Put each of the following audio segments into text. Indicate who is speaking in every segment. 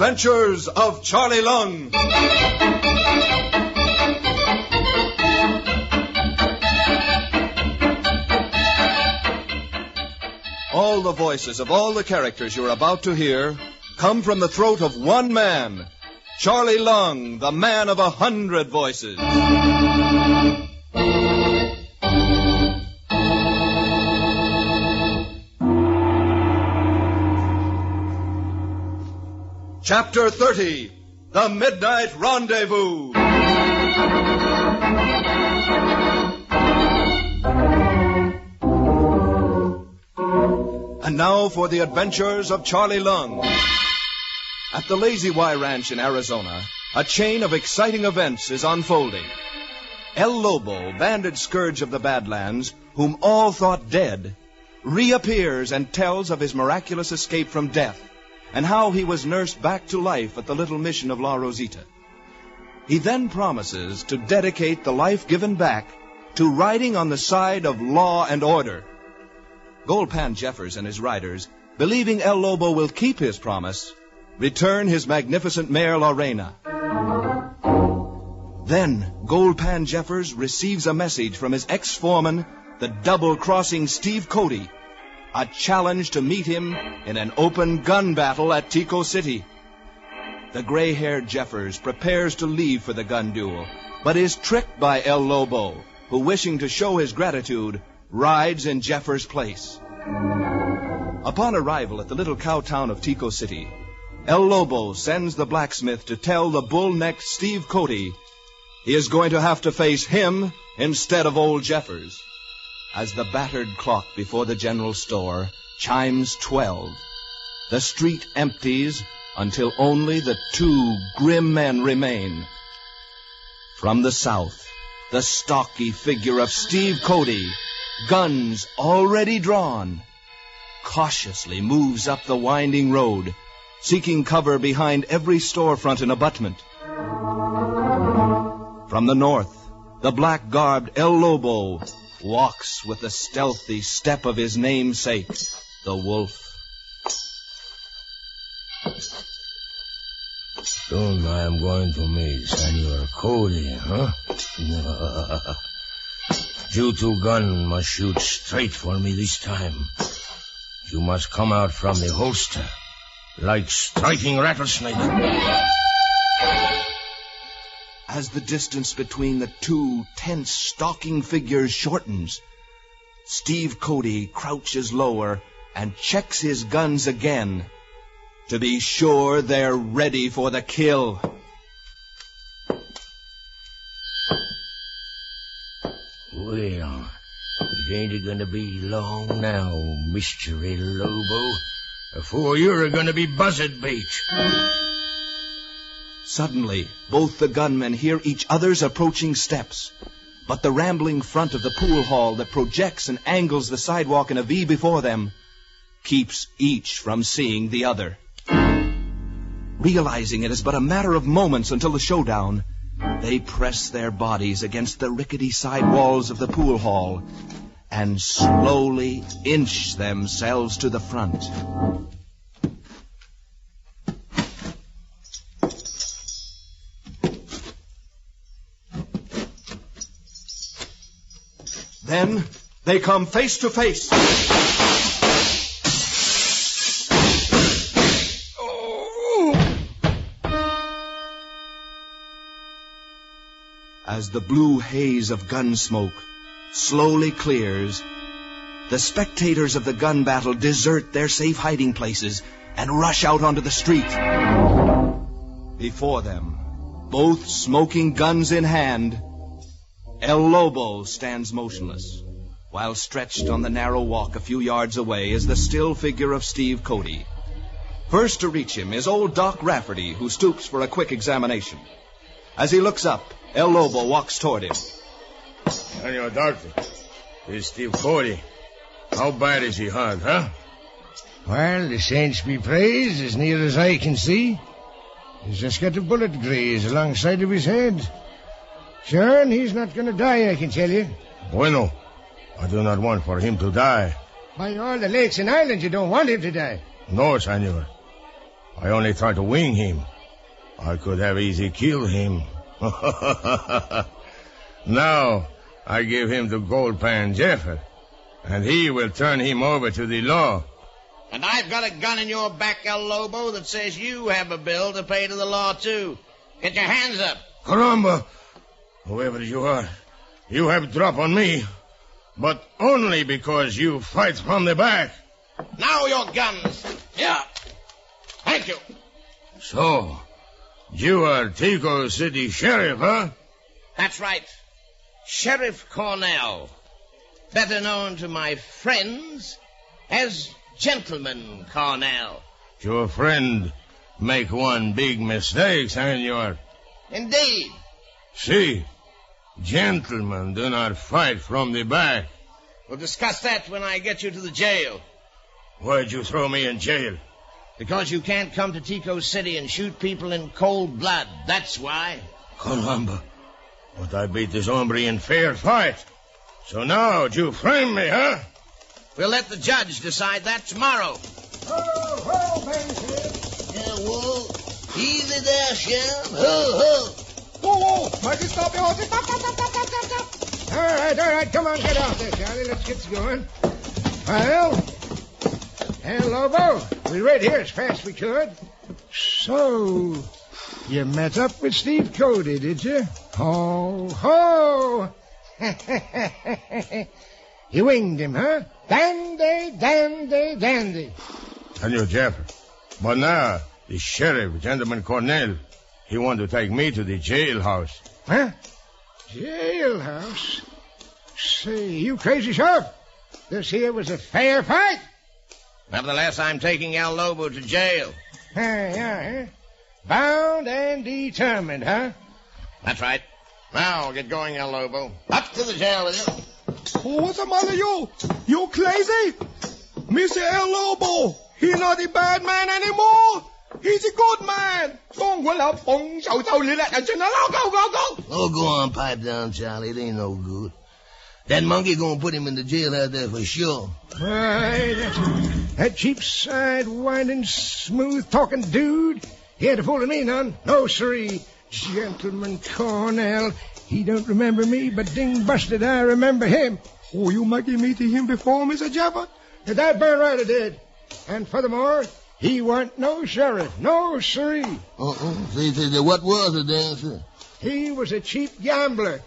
Speaker 1: Adventures of Charlie Lung. All the voices of all the characters you're about to hear come from the throat of one man, Charlie Lung, the man of 100 voices. Chapter 30, The Midnight Rendezvous. And now for the adventures of Charlie Lung. At the Lazy Y Ranch in Arizona, a chain of exciting events is unfolding. El Lobo, banded scourge of the Badlands, whom all thought dead, reappears and tells of his miraculous escape from death and how he was nursed back to life at the little mission of La Rosita. He then promises to dedicate the life given back to riding on the side of law and order. Gold Pan Jeffers and his riders, believing El Lobo will keep his promise, return his magnificent mare Lorena. Then Gold Pan Jeffers receives a message from his ex-foreman, the double-crossing Steve Cody, a challenge to meet him in an open gun battle at Tico City. The gray-haired Jeffers prepares to leave for the gun duel, but is tricked by El Lobo, who, wishing to show his gratitude, rides in Jeffers' place. Upon arrival at the little cow town of Tico City, El Lobo sends the blacksmith to tell the bull-necked Steve Cody he is going to have to face him instead of old Jeffers. As the battered clock before the general store chimes 12, the street empties until only the two grim men remain. From the south, the stocky figure of Steve Cody, guns already drawn, cautiously moves up the winding road, seeking cover behind every storefront and abutment. From the north, the black-garbed El Lobo walks with the stealthy step of his namesake, the wolf.
Speaker 2: Soon I am going to meet Senor Cody, huh? You two gun must shoot straight for me this time. You must come out from the holster like striking rattlesnake.
Speaker 1: As the distance between the two tense, stalking figures shortens, Steve Cody crouches lower and checks his guns again to be sure they're ready for the kill.
Speaker 2: Well, it ain't gonna be long now, Mr. El Lobo, before you're gonna be buzzard bait.
Speaker 1: Suddenly, both the gunmen hear each other's approaching steps. But the rambling front of the pool hall that projects and angles the sidewalk in a V before them keeps each from seeing the other. Realizing it is but a matter of moments until the showdown, they press their bodies against the rickety side walls of the pool hall and slowly inch themselves to the front. Then they come face to face. As the blue haze of gun smoke slowly clears, the spectators of the gun battle desert their safe hiding places and rush out onto the street. Before them, both smoking guns in hand, El Lobo stands motionless, while stretched on the narrow walk a few yards away is the still figure of Steve Cody. First to reach him is old Doc Rafferty, who stoops for a quick examination. As he looks up, El Lobo walks toward him.
Speaker 2: Senor Doctor, this is Steve Cody. How bad is he hurt, huh?
Speaker 3: Well, the saints be praised, as near as I can see. He's just got a bullet grazed alongside of his head. Sure, and he's not going to die, I can tell you.
Speaker 2: Bueno, I do not want for him to die.
Speaker 3: By all the lakes and islands, you don't want him to die.
Speaker 2: No, senor. I only tried to wing him. I could have easily killed him. Now, I give him to Gold Pan Jeffer, and he will turn him over to the law.
Speaker 4: And I've got a gun in your back, El Lobo, that says you have a bill to pay to the law, too. Get your hands up.
Speaker 2: Caramba! Whoever you are, you have drop on me, but only because you fight from the back.
Speaker 4: Now your guns. Yeah. Thank you.
Speaker 2: So, you are Tico City Sheriff, huh?
Speaker 4: That's right. Sheriff Cornell, better known to my friends as Gentleman Cornell.
Speaker 2: Your friend make one big mistake, senor.
Speaker 4: Indeed.
Speaker 2: See, gentlemen do not fight from the back.
Speaker 4: We'll discuss that when I get you to the jail.
Speaker 2: Why'd you throw me in jail?
Speaker 4: Because you can't come to Tico City and shoot people in cold blood. That's why.
Speaker 2: Caramba. But I beat this hombre in fair fight. So now you frame me, huh?
Speaker 4: We'll let the judge decide that tomorrow.
Speaker 3: Ho, Benson.
Speaker 4: Yeah, whoa. Easy there, Sheriff. Ho.
Speaker 3: Whoa, Marty, stop your horses. Stop. All right. Come on, get out there, Charlie. Let's get going. Well, El Lobo, we rode here as fast as we could. So, you met up with Steve Cody, did you? Ho. You winged him, huh? Dandy.
Speaker 2: Senor Jeffer. But now, the sheriff, Gentleman Cornell, he want to take me to the jailhouse.
Speaker 3: Huh? Jailhouse? Say, you crazy, Sheriff? This here was a fair fight.
Speaker 4: Nevertheless, I'm taking El Lobo to jail.
Speaker 3: Yeah. Bound and determined, huh?
Speaker 4: That's right. Now, get going, El Lobo. Up to the jail with you.
Speaker 5: Oh, what's the matter, you? You crazy? Mr. El Lobo, he not a bad man anymore. He's a good man. Go.
Speaker 4: Oh, go on, pipe down, Charlie. It ain't no good. That monkey gonna put him in the jail out there for sure.
Speaker 3: Why, that cheap-side, whining, smooth-talking dude, he had a fool of me, none. No, sirree. Gentleman Cornell, he don't remember me, but ding busted, I remember him.
Speaker 5: Oh, you might give me to him before, Mr. Jeffer?
Speaker 3: That burn right I did. And furthermore, he weren't no sheriff. No, sirree.
Speaker 4: See, what was it then, sir?
Speaker 3: He was a cheap gambler.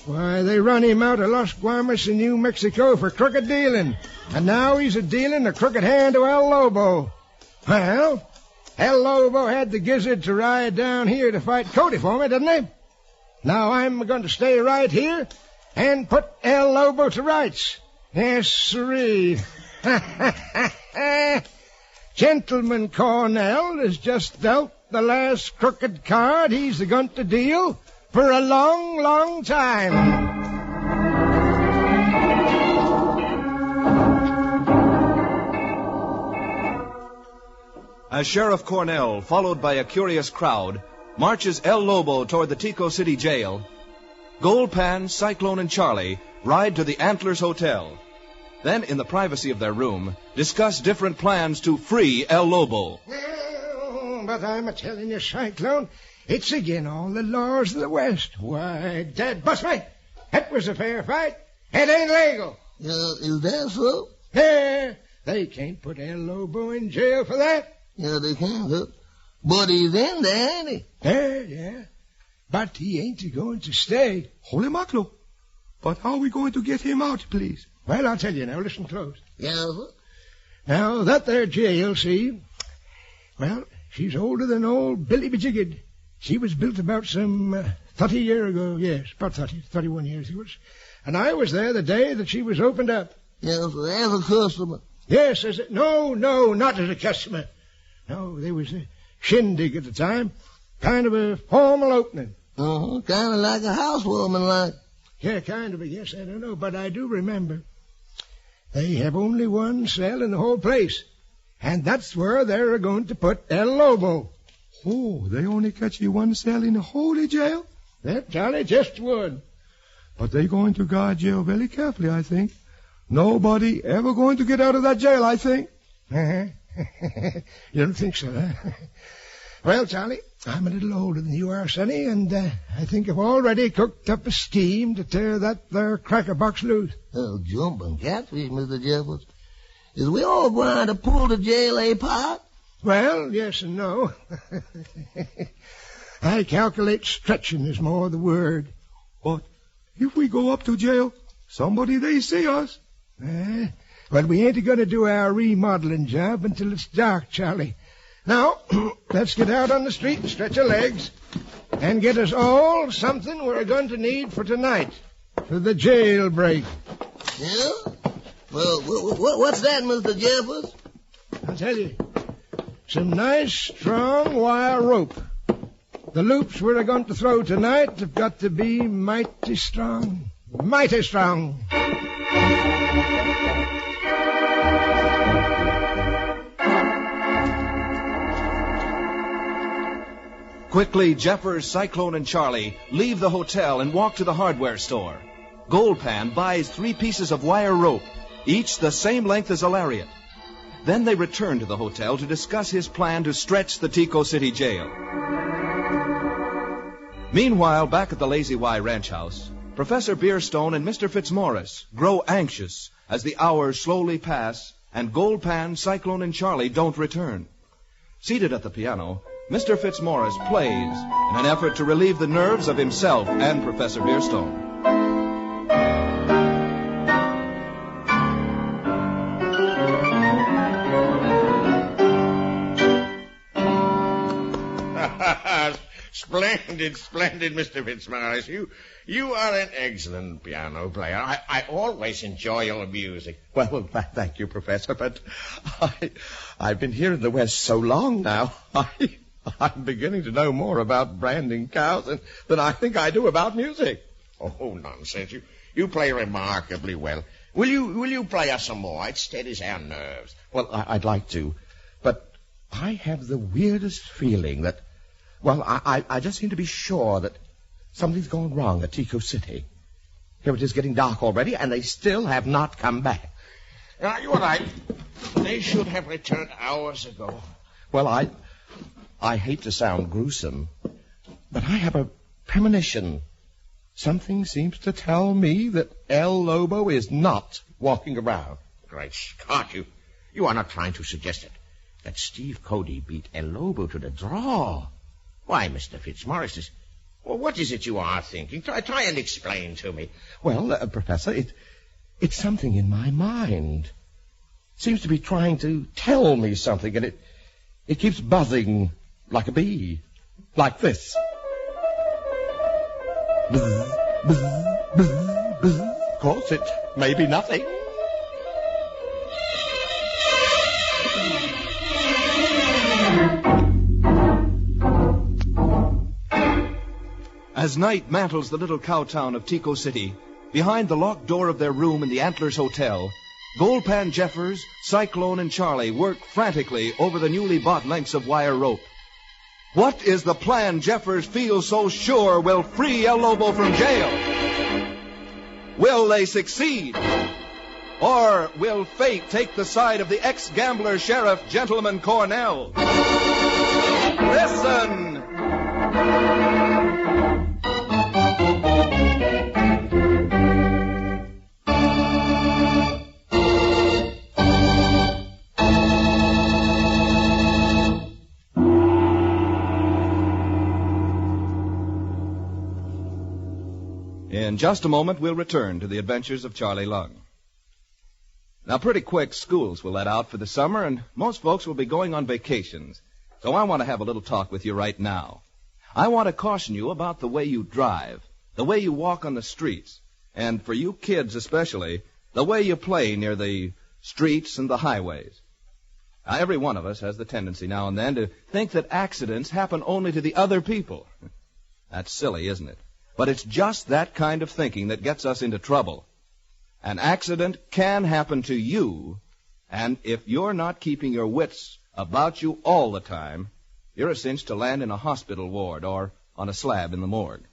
Speaker 3: Why, they run him out of Los Guamas in New Mexico for crooked dealing. And now he's a-dealing a crooked hand to El Lobo. Well, El Lobo had the gizzard to ride down here to fight Cody for me, didn't he? Now I'm going to stay right here and put El Lobo to rights. Yes, sirree. Gentleman Cornell has just dealt the last crooked card he's going to deal for a long, long time.
Speaker 1: As Sheriff Cornell, followed by a curious crowd, marches El Lobo toward the Tico City jail, Gold Pan, Cyclone, and Charlie ride to the Antlers Hotel. Then, in the privacy of their room, discuss different plans to free El Lobo.
Speaker 3: Well, but I'm a-telling you, Cyclone, it's again all the laws of the West. Why, Dad, bust me. That was a fair fight. It ain't legal.
Speaker 4: Is that so?
Speaker 3: Yeah, they can't put El Lobo in jail for that.
Speaker 4: Yeah, they can't, huh? But he's in there, ain't he?
Speaker 3: Yeah. But he ain't going to stay.
Speaker 5: Holy mackerel. But how are we going to get him out, please?
Speaker 3: Well, I'll tell you now. Listen close.
Speaker 4: Yeah, sir?
Speaker 3: Now, that there jail, see, well, she's older than old Billy Bejiggered. She was built about some 30 years ago. Yes, about 31 years it was. And I was there the day that she was opened up.
Speaker 4: Yeah, sir, as a customer.
Speaker 3: Yes, no, not as a customer. No, there was a shindig at the time. Kind of a formal opening.
Speaker 4: Uh-huh, kind of like a housewarming, like.
Speaker 3: Yeah, kind of, I guess. I don't know, but I do remember. They have only one cell in the whole place. And that's where they're going to put El Lobo.
Speaker 5: Oh, they only catch you one cell in the whole jail?
Speaker 3: That Charlie just would.
Speaker 5: But they're going to guard jail very carefully, I think. Nobody ever going to get out of that jail, I think.
Speaker 3: Uh-huh. You don't think so, huh? Well, Charlie, I'm a little older than you are, Sonny, and I think I've already cooked up a scheme to tear that there cracker box loose.
Speaker 6: Oh, jumping catfish, Mr. Jeffers. Is we all going to pull the jail apart?
Speaker 3: Well, yes and no. I calculate stretching is more the word.
Speaker 5: But if we go up to jail, somebody they see us.
Speaker 3: Well, we ain't going to do our remodeling job until it's dark, Charlie. Now, let's get out on the street and stretch our legs and get us all something we're going to need for tonight, for the jailbreak.
Speaker 6: Yeah? Well, what's that, Mr. Jeffers?
Speaker 3: I'll tell you. Some nice, strong wire rope. The loops we're going to throw tonight have got to be mighty strong. Mighty strong.
Speaker 1: Quickly, Jeffers, Cyclone, and Charlie leave the hotel and walk to the hardware store. Goldpan buys 3 pieces of wire rope, each the same length as a lariat. Then they return to the hotel to discuss his plan to stretch the Tico City jail. Meanwhile, back at the Lazy Y ranch house, Professor Beerstone and Mr. Fitzmaurice grow anxious as the hours slowly pass and Goldpan, Cyclone, and Charlie don't return. Seated at the piano, Mr. Fitzmaurice plays in an effort to relieve the nerves of himself and Professor Beerstone.
Speaker 4: Splendid, Mr. Fitzmaurice. You are an excellent piano player. I always enjoy your music.
Speaker 7: Well, thank you, Professor, but I've been here in the West so long now. I'm beginning to know more about branding cows than I think I do about music.
Speaker 4: Oh, nonsense. You play remarkably well. Will you play us some more? It steadies our nerves.
Speaker 7: Well, I'd like to, but I have the weirdest feeling that, well, I just seem to be sure that something's gone wrong at Tico City. Here it is getting dark already, and they still have not come back.
Speaker 4: You're right. They should have returned hours ago.
Speaker 7: Well, I hate to sound gruesome, but I have a premonition. Something seems to tell me that El Lobo is not walking around.
Speaker 4: Great Scott, you are not trying to suggest that Steve Cody beat El Lobo to the draw. Why, Mr. Fitzmaurice, what is it you are thinking? Try and explain to me.
Speaker 7: Well, Professor, it's something in my mind. It seems to be trying to tell me something, and it keeps buzzing like a bee, like this. Buzz, buzz, buzz, buzz. Of course, it may be nothing.
Speaker 1: As night mantles the little cow town of Tico City, behind the locked door of their room in the Antlers Hotel, Goldpan Jeffers, Cyclone, and Charlie work frantically over the newly bought lengths of wire rope. What is the plan Jeffers feels so sure will free El Lobo from jail? Will they succeed? Or will fate take the side of the ex-gambler sheriff, Gentleman Cornell? Listen! In just a moment, we'll return to the adventures of Charlie Lung. Now, pretty quick, schools will let out for the summer, and most folks will be going on vacations. So I want to have a little talk with you right now. I want to caution you about the way you drive, the way you walk on the streets, and for you kids especially, the way you play near the streets and the highways. Now, every one of us has the tendency now and then to think that accidents happen only to the other people. That's silly, isn't it? But it's just that kind of thinking that gets us into trouble. An accident can happen to you, and if you're not keeping your wits about you all the time, you're a cinch to land in a hospital ward or on a slab in the morgue.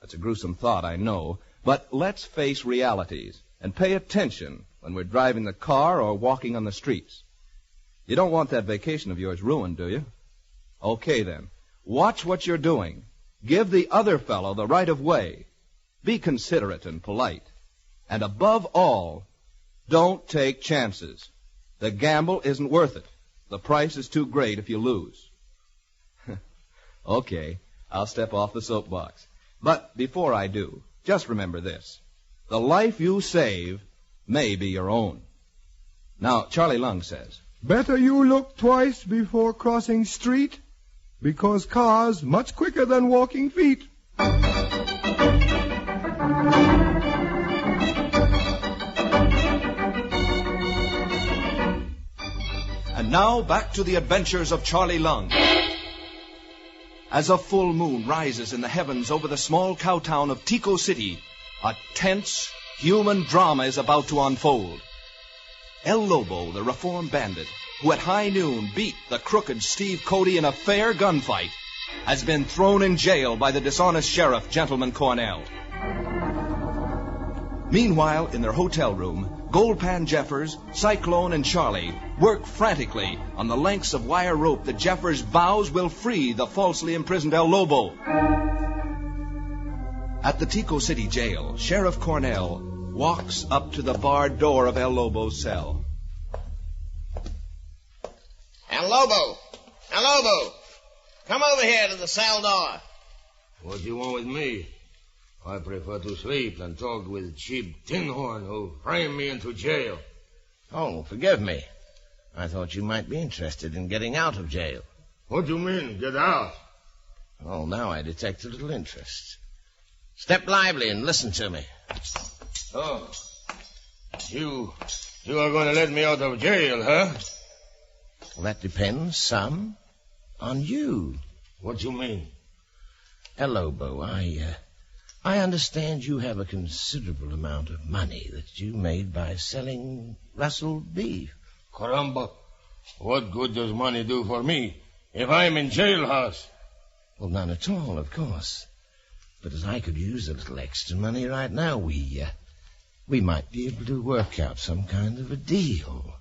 Speaker 1: That's a gruesome thought, I know, but let's face realities and pay attention when we're driving the car or walking on the streets. You don't want that vacation of yours ruined, do you? Okay, then. Watch what you're doing. Give the other fellow the right of way. Be considerate and polite. And above all, don't take chances. The gamble isn't worth it. The price is too great if you lose. Okay, I'll step off the soapbox. But before I do, just remember this. The life you save may be your own. Now, Charlie Lung says,
Speaker 5: better you look twice before crossing street, because cars much quicker than walking feet.
Speaker 1: And now back to the adventures of Charlie Lung. As a full moon rises in the heavens over the small cow town of Tico City, a tense human drama is about to unfold. El Lobo, the reformed bandit, who at high noon beat the crooked Steve Cody in a fair gunfight, has been thrown in jail by the dishonest sheriff, Gentleman Cornell. Meanwhile, in their hotel room, Goldpan Jeffers, Cyclone, and Charlie work frantically on the lengths of wire rope that Jeffers vows will free the falsely imprisoned El Lobo. At the Tico City jail, Sheriff Cornell walks up to the barred door of El Lobo's cell.
Speaker 4: El Lobo! El Lobo! Come over here to the cell door.
Speaker 2: What do you want with me? I prefer to sleep than talk with cheap tin horn who framed me into jail.
Speaker 4: Oh, forgive me. I thought you might be interested in getting out of jail.
Speaker 2: What do you mean, get out?
Speaker 4: Oh, now I detect a little interest. Step lively and listen to me.
Speaker 2: Oh, you are going to let me out of jail, huh?
Speaker 4: Well, that depends some on you.
Speaker 2: What do you mean?
Speaker 4: El Lobo, I understand you have a considerable amount of money that you made by selling rustled beef.
Speaker 2: Caramba, what good does money do for me if I'm in jailhouse?
Speaker 4: Well, none at all, of course. But as I could use a little extra money right now, we might be able to work out some kind of a deal.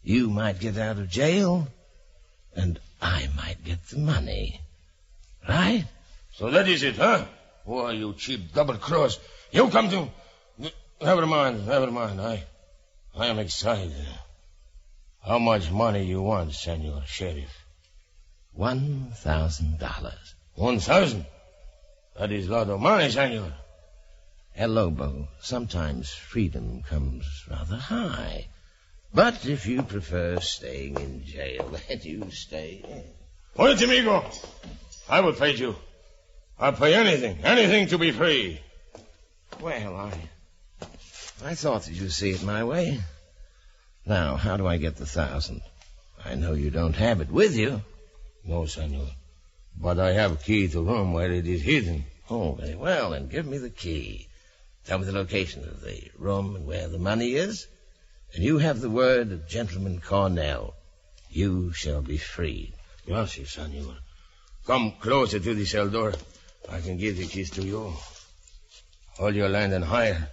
Speaker 4: You might get out of jail, and I might get the money. Right?
Speaker 2: So that is it, huh? Why, you cheap double-cross. You come to... Never mind. I am excited. How much money you want, Senor Sheriff?
Speaker 4: $1,000.
Speaker 2: 1,000? That is a lot of money, Senor.
Speaker 4: El Lobo, sometimes freedom comes rather high. But if you prefer staying in jail, then you stay in.
Speaker 2: Wait, amigo. I will pay you. I'll pay anything to be free.
Speaker 4: Well, I thought that you'd see it my way. Now, how do I get the 1,000? I know you don't have it with you.
Speaker 2: No, senor. But I have key to room where it is hidden.
Speaker 4: Oh, very well, then give me the key. Tell me the location of the room and where the money is. And you have the word of Gentleman Cornell. You shall be freed.
Speaker 2: Gracias, senor. Come closer to the cell door. I can give the keys to you. Hold your land and higher,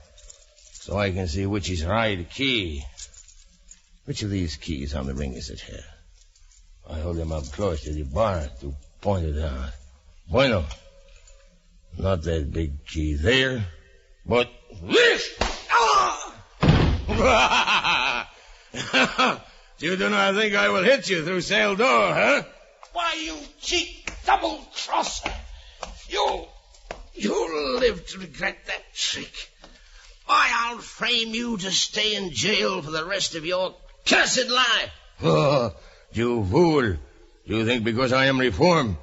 Speaker 2: so I can see which is right key.
Speaker 4: Which of these keys on the ring is it here?
Speaker 2: I hold them up close to the bar to point it out. Bueno. Not that big key there, but this! You do not think I will hit you through cell door, huh?
Speaker 6: Why, you cheap double-crosser. You'll live to regret that trick. Why, I'll frame you to stay in jail for the rest of your cursed life.
Speaker 2: Oh, you fool. You think because I am reformed,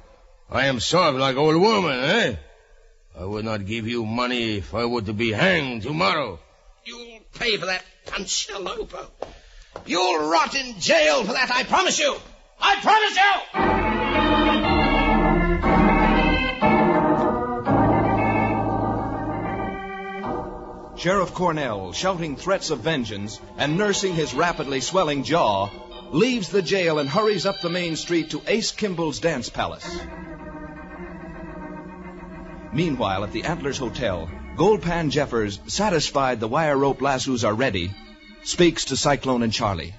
Speaker 2: I am soft like old woman, eh? I would not give you money if I were to be hanged tomorrow.
Speaker 6: You'll pay for that punch, El Lobo. You'll rot in jail for that, I promise you. I promise
Speaker 1: you! Sheriff Cornell, shouting threats of vengeance and nursing his rapidly swelling jaw, leaves the jail and hurries up the main street to Ace Kimball's dance palace. Meanwhile, at the Antlers Hotel, Goldpan Jeffers, satisfied the wire rope lassos are ready, speaks to Cyclone and Charlie.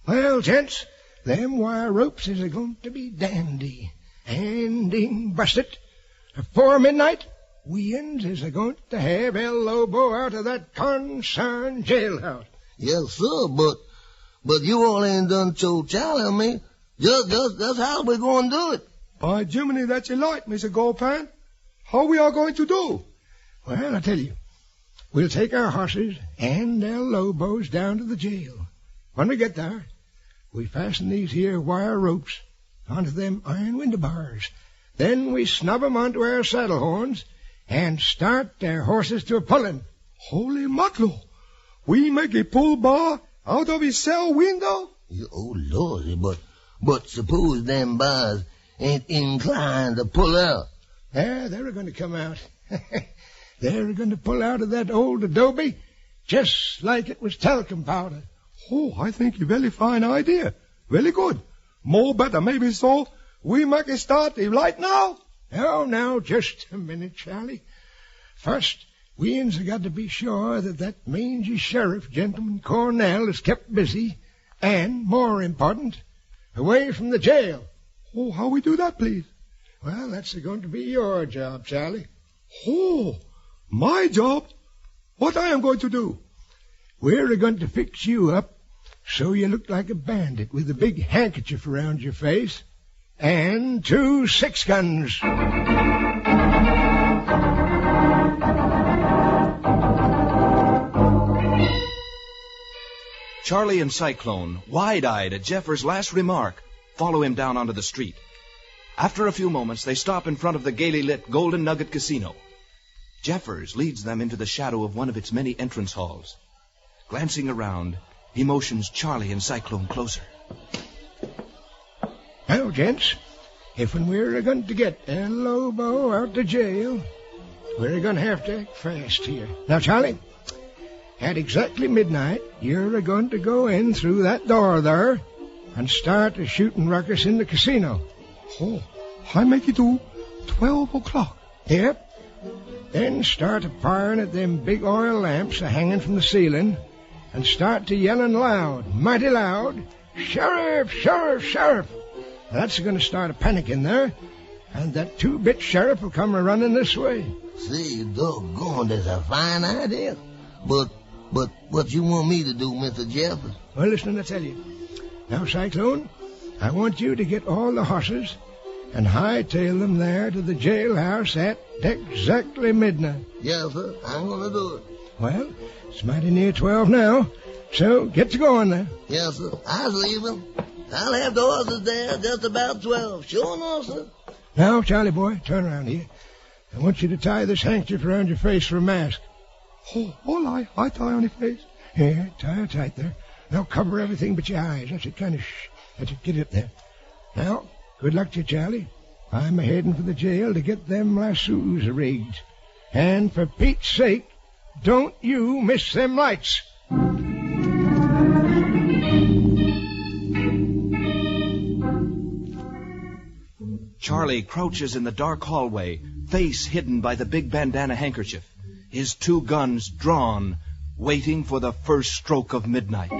Speaker 3: Well, gents, them wire ropes is going to be dandy. And ding, bust it. Before midnight, we-uns is going to have El Lobo out of that concerned jailhouse.
Speaker 8: Yes, sir, but you all ain't done so telling me. Just how we going to do it.
Speaker 5: By Jiminy, that's a light, Mr. Goldpan. How we are going to do?
Speaker 3: Well, I'll tell you. We'll take our horses and El Lobos down to the jail. When we get there, we fasten these here wire ropes onto them iron window bars. Then we snub 'em onto our saddle horns and start their horses to a pulling.
Speaker 5: Holy mackerel! We make a pull bar out of his cell window?
Speaker 8: Oh, Lordy, but suppose them bars ain't inclined to pull out.
Speaker 3: They're going to come out. They're going to pull out of that old adobe just like it was talcum powder.
Speaker 5: Oh, I think a very fine idea. Very good. More better, maybe so. We make a start right now?
Speaker 3: Oh, now, just a minute, Charlie. First, we-uns have got to be sure that mangy sheriff, Gentleman Cornell, is kept busy and, more important, away from the jail.
Speaker 5: Oh, how we do that, please?
Speaker 3: Well, that's going to be your job, Charlie.
Speaker 5: Oh, my job? What I am going to do?
Speaker 3: We're going to fix you up so you look like a bandit with a big handkerchief around your face and 2 6-guns.
Speaker 1: Charlie and Cyclone, wide-eyed at Jeffers' last remark, follow him down onto the street. After a few moments, they stop in front of the gaily lit Golden Nugget Casino. Jeffers leads them into the shadow of one of its many entrance halls. Glancing around, he motions Charlie and Cyclone closer.
Speaker 3: Now, gents, if when we're going to get El Lobo out to jail, we're going to have to act fast here. Now, Charlie, at exactly midnight, you're going to go in through that door there and start a shooting ruckus in the casino.
Speaker 5: Oh, I make it do 12 o'clock.
Speaker 3: Yep. Then start a firing at them big oil lamps a-hanging from the ceiling and start to yelling loud, mighty loud, "Sheriff, Sheriff, Sheriff!" That's going to start a panic in there, and that 2-bit sheriff will come a-running this way.
Speaker 8: See, doggone, that's a fine idea. But what you want me to do, Mr. Jeffers?
Speaker 3: Well, listen, I tell you. Now, Cyclone, I want you to get all the horses and hightail them there to the jailhouse at exactly midnight.
Speaker 8: Yes, sir. I'm going to do it.
Speaker 3: Well, it's mighty near 12 now, so get to going there.
Speaker 8: Yes, sir. I'll leave them. I'll have the horses there just about 12. Sure enough, sir.
Speaker 3: Now, Charlie boy, turn around here. I want you to tie this handkerchief around your face for a mask.
Speaker 5: Oh, all right. I tie on your face.
Speaker 3: Yeah, tie it tight there. Now cover everything but your eyes. That's it, kind of That's it, get up there. Now, good luck to you, Charlie. I'm a-heading for the jail to get them lassos rigged. And for Pete's sake, don't you miss them lights.
Speaker 1: Charlie crouches in the dark hallway, face hidden by the big bandana handkerchief, his 2 guns drawn, waiting for the first stroke of midnight.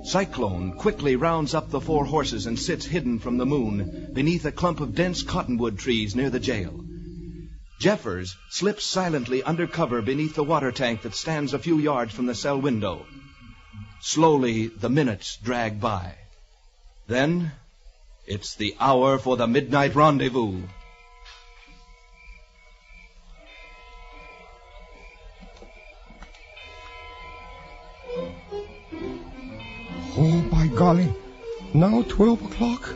Speaker 1: Cyclone quickly rounds up the 4 horses and sits hidden from the moon beneath a clump of dense cottonwood trees near the jail. Jeffers slips silently under cover beneath the water tank that stands a few yards from the cell window. Slowly, the minutes drag by. Then, it's the hour for the midnight rendezvous.
Speaker 5: Oh, by golly. Now 12 o'clock.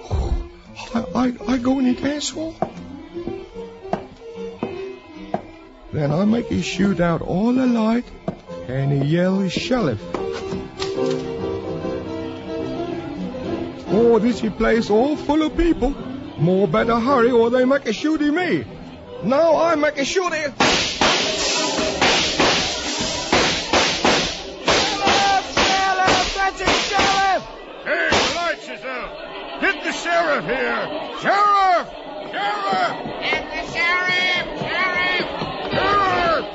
Speaker 5: Oh, I go in the dance hall. Then I make a shoot out all the light and a yell sheriff. Oh, this place all full of people. More better hurry or they make a shoot at me. Now I make a shoot at...
Speaker 2: Hey, the lights is out. Get the sheriff here. Sheriff! Sheriff!
Speaker 6: Get the sheriff! Sheriff!
Speaker 2: Sheriff!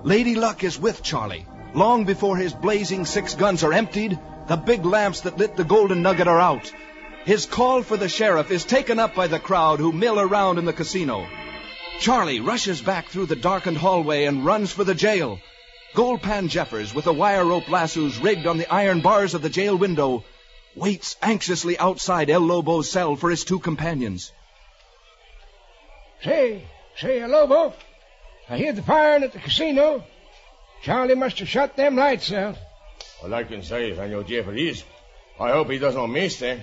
Speaker 1: Lady Luck is with Charlie. Long before his blazing 6 guns are emptied, the big lamps that lit the Golden Nugget are out. His call for the sheriff is taken up by the crowd who mill around in the casino. Charlie rushes back through the darkened hallway and runs for the jail. Goldpan Jeffers, with the wire rope lassos rigged on the iron bars of the jail window, waits anxiously outside El Lobo's cell for his 2 companions.
Speaker 3: Say, El Lobo, I hear the firing at the casino. Charlie must have shut them lights out.
Speaker 2: All I can say, Senor Jeffries, I hope he doesn't miss them.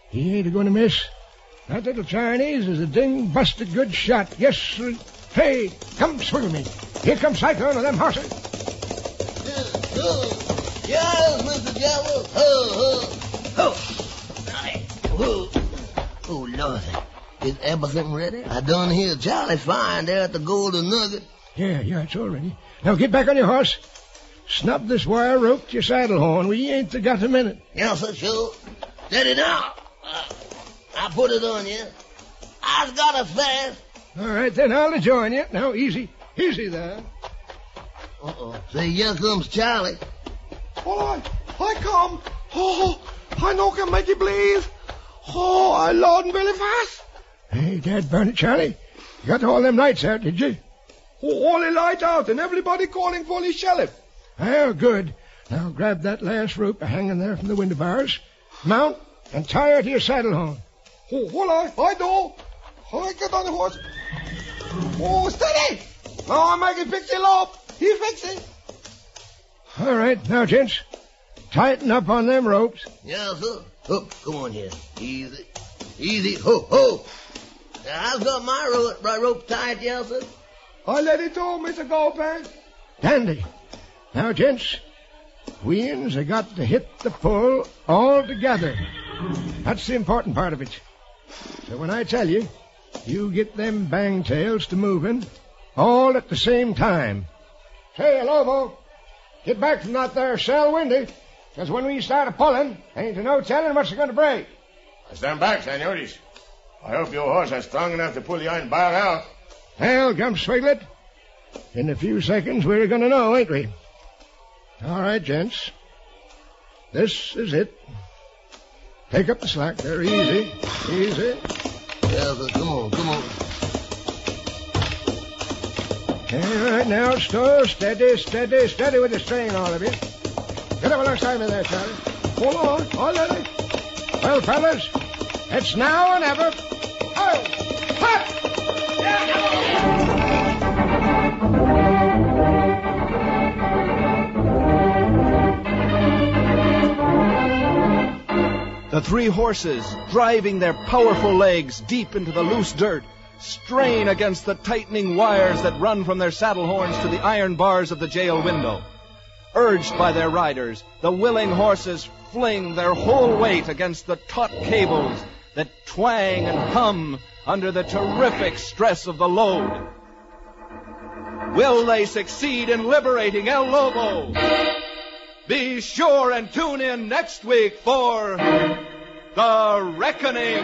Speaker 3: He ain't going to miss. That little Chinese is a ding-busted good shot. Yes, sir. Hey, come swing with me. Here comes Cyclone with them horses.
Speaker 8: Yes, Mr. Jello. Oh, Lord. Is everything ready? I done hear Charlie firing there at the Golden Nugget.
Speaker 3: Yeah, it's all ready. Now get back on your horse. Snub this wire rope to your saddle horn. We ain't got a minute.
Speaker 8: Yes, sir, sure. Steady now. I put it on you. I've got it fast.
Speaker 3: All right, then I'll join you. Now, easy there.
Speaker 8: Say, here comes Charlie.
Speaker 5: Oh, I come. Oh, I know can make it bleed. Oh, I loading really fast.
Speaker 3: Hey, Dad, burn it, Charlie. You got all them lights out, did you?
Speaker 5: Oh, all the light out and everybody calling for the sheriff.
Speaker 3: Oh, good. Now grab that last rope hanging there from the window bars. Mount and tie her to your saddle horn.
Speaker 5: Oh, hold on. I do. I get on the horse. Oh, steady. Now I'm making fix it up. He fix it.
Speaker 3: All right, now, gents, tighten up on them ropes.
Speaker 8: Yes, sir. Oh, come on here. Easy. Easy. Ho. Now, I've got my rope tied, yes, sir.
Speaker 5: I let it go, Mr. Goldpan.
Speaker 3: Dandy. Now, gents, we have got to hit the pull all together. That's the important part of it. So when I tell you, you get them bang tails to moving all at the same time. Say, Lobo, get back from that there cell window, because when we start a-pulling, ain't no telling what's going to break.
Speaker 2: I stand back, senores. I hope your horse is strong enough to pull the iron bar out.
Speaker 3: Well, Gumswiglet, in a few seconds we're going to know, ain't we? All right, gents. This is it. Take up the slack there. Easy.
Speaker 8: Yeah, sir. Come on.
Speaker 3: All right, now, stow. Steady with the strain, all of you. Get up alongside me there, Charlie.
Speaker 5: Hold on. I'll let it.
Speaker 3: Well, fellas, it's now or never. Oh! Hut!
Speaker 1: The 3 horses, driving their powerful legs deep into the loose dirt, strain against the tightening wires that run from their saddle horns to the iron bars of the jail window. Urged by their riders, the willing horses fling their whole weight against the taut cables that twang and hum under the terrific stress of the load. Will they succeed in liberating El Lobo? Be sure and tune in next week for The Reckoning.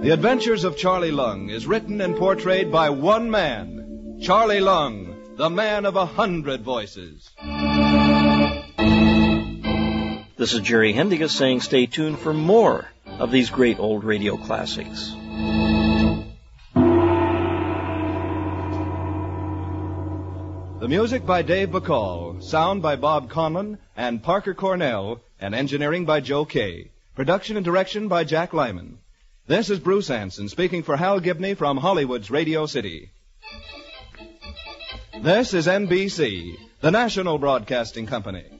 Speaker 1: The Adventures of Charlie Lung is written and portrayed by one man, Charlie Lung, the man of 100 voices.
Speaker 9: This is Jerry Hendigas saying stay tuned for more of these great old radio classics.
Speaker 1: The music by Dave Bacall, sound by Bob Conlon and Parker Cornell, and engineering by Joe Kay. Production and direction by Jack Lyman. This is Bruce Anson speaking for Hal Gibney from Hollywood's Radio City. This is NBC, the national broadcasting company.